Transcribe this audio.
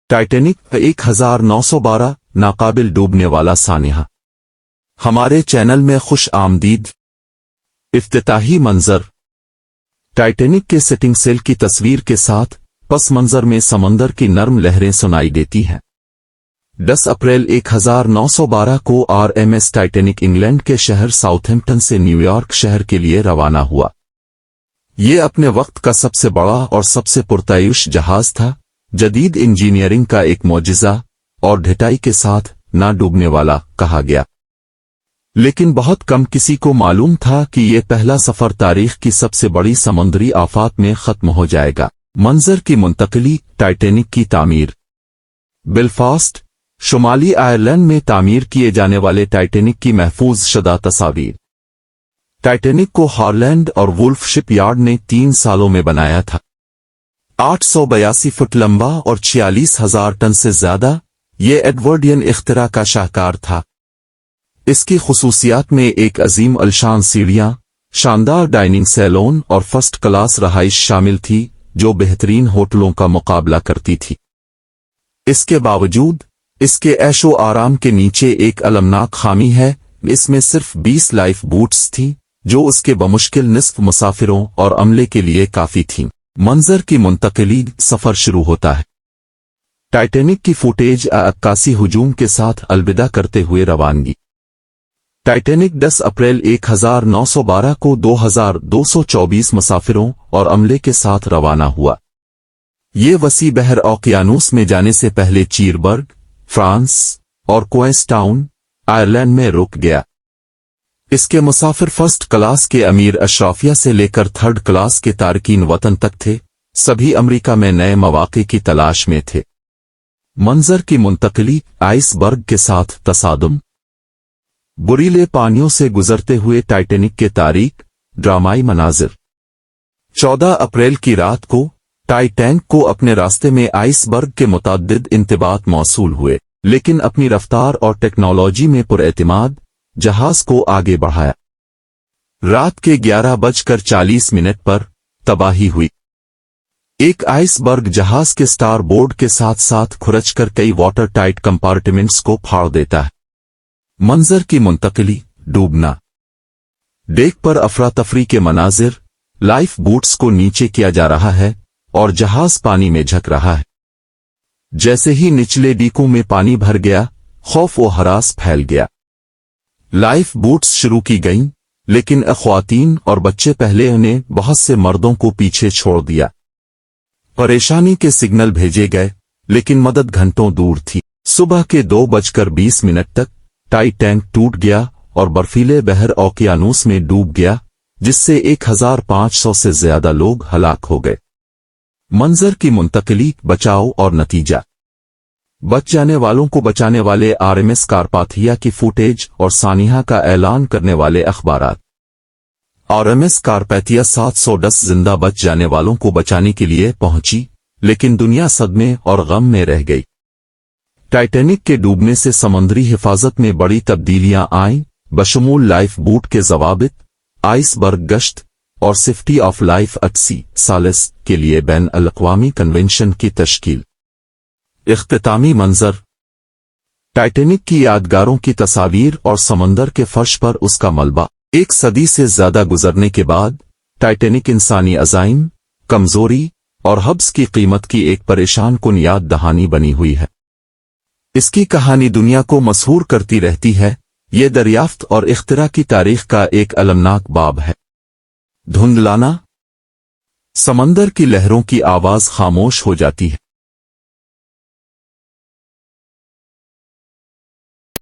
Titanic 1912 नाकाबिल डूबने वाला सानिहा। हमारे चैनल में खुश आमदीद। इफ्तिताही मंजर। टाइटैनिक के सेटिंग सेल की तस्वीर के साथ पस मंजर में समंदर की नर्म लहरें सुनाई देती हैं। 10 अप्रैल 1912 को आरएमएस टाइटैनिक इंग्लैंड के शहर साउथहैम्पटन से न्यूयॉर्क शहर के लिए रवाना हुआ। ये अपने वक्त का सबसे बड़ा और सबसे पुरतायुश जहाज था, जदीद इंजीनियरिंग का एक मौजिज़ा और ढिठाई के साथ ना डूबने वाला कहा गया। लेकिन बहुत कम किसी को मालूम था कि ये पहला सफर तारीख की सबसे बड़ी समुद्री आफात में खत्म हो जाएगा। मंजर की मुंतकिली। टाइटैनिक की तामीर। बेलफास्ट, शुमाली आयरलैंड में तामीर किए जाने वाले टाइटैनिक की महफूज शुदा तस्वीर। टाइटैनिक को हॉलैंड और वुल्फ शिपयार्ड ने 3 सालों में बनाया था। 882 फुट लंबा और 46,000 टन से ज्यादा, ये एडवर्डियन इख्तिरा का शाहकार था। इसकी खुसूसियात में एक अजीम अलशान सीढ़ियां, शानदार डाइनिंग सैलून और फर्स्ट क्लास रहाइश शामिल थी जो बेहतरीन होटलों का मुकाबला करती थी। इसके बावजूद इसके ऐशो आराम के नीचे एक अलमनाक खामी है, इसमें सिर्फ 20 लाइफ बूट्स थी जो उसके बमुश्किल निस्फ मुसाफिरों और अमले के लिए काफी थीं। मंजर की मुंतकिली। सफर शुरू होता है। टाइटैनिक की फुटेज अक्कासी हुजूम के साथ अलविदा करते हुए रवानगी। टाइटैनिक 10 अप्रैल 1912 को 2224 मुसाफिरों और अमले के साथ रवाना हुआ। ये वसी बहर ओकियानूस में जाने से पहले चीरबर्ग, फ्रांस और क्वेंसटाउन, आयरलैंड में रुक गया। इसके मुसाफिर फर्स्ट क्लास के अमीर अशराफिया से लेकर थर्ड क्लास के तारकीन वतन तक थे। सभी अमेरिका में नए मौके की तलाश में थे। मंजर की मुंतकिली। आइसबर्ग के साथ तसादुम। बुरीले पानियों से गुजरते हुए टाइटैनिक के तारीख, ड्रामाई मनाजिर। 14 अप्रैल की रात को टाइटैनिक को अपने रास्ते में आइसबर्ग के मुताद्दिद इंतबात मौसूल हुए, लेकिन अपनी रफ्तार और टेक्नोलॉजी में पुरएतिमाद जहाज को आगे बढ़ाया। रात के 11:40 पर तबाही हुई। एक आइसबर्ग जहाज के स्टार बोर्ड के साथ साथ खुरचकर कई वाटर टाइट कंपार्टमेंट्स को फाड़ देता है। मंजर की मुंतकिली। डूबना। डेक पर अफरा तफरी के मनाजिर। लाइफ बूट्स को नीचे किया जा रहा है और जहाज पानी में झक रहा है। जैसे ही निचले डीकों में पानी भर गया, खौफ व हरास फैल गया। लाइफ बूट्स शुरू की गईं, लेकिन ख्वातीन और बच्चे पहले उन्हें बहुत से मर्दों को पीछे छोड़ दिया। परेशानी के सिग्नल भेजे गए, लेकिन मदद घंटों दूर थी। सुबह के 2:20 तक टाइटैनिक टूट गया और बर्फीले बहर ओकियानूस में डूब गया, जिससे 1500 से ज्यादा लोग हलाक हो गए। मंजर की मुंतकिली। बचाव और नतीजा। बच जाने वालों को बचाने वाले आरएमएस कारपाथिया की फुटेज और सानिहा का ऐलान करने वाले अखबारात। आरएमएस कारपाथिया 710 जिंदा बच जाने वालों को बचाने के लिए पहुंची, लेकिन दुनिया सदमे और गम में रह गई। टाइटैनिक के डूबने से समुद्री हिफाजत में बड़ी तब्दीलियां आईं, बशमूल लाइफ बूट के ज़वाबित, आइसबर्ग गश्त और सेफ्टी ऑफ लाइफ एट सी सालिस के लिए बैन अल-अक़वामी कन्वेंशन की तश्कील। इख्तितामी मंजर। टाइटैनिक की यादगारों की तस्वीर और समंदर के फर्श पर उसका मलबा। 1 सदी से ज्यादा गुजरने के बाद टाइटैनिक इंसानी अज़ाइम, कमजोरी और हब्स की कीमत की एक परेशान कुन याद दहानी बनी हुई है। इसकी कहानी दुनिया को मसहूर करती रहती है। ये दरियाफ्त और इख्तिरा की तारीख का एक अलमनाक बाब है। धुंधलाना। समंदर की लहरों की आवाज खामोश हो जाती है।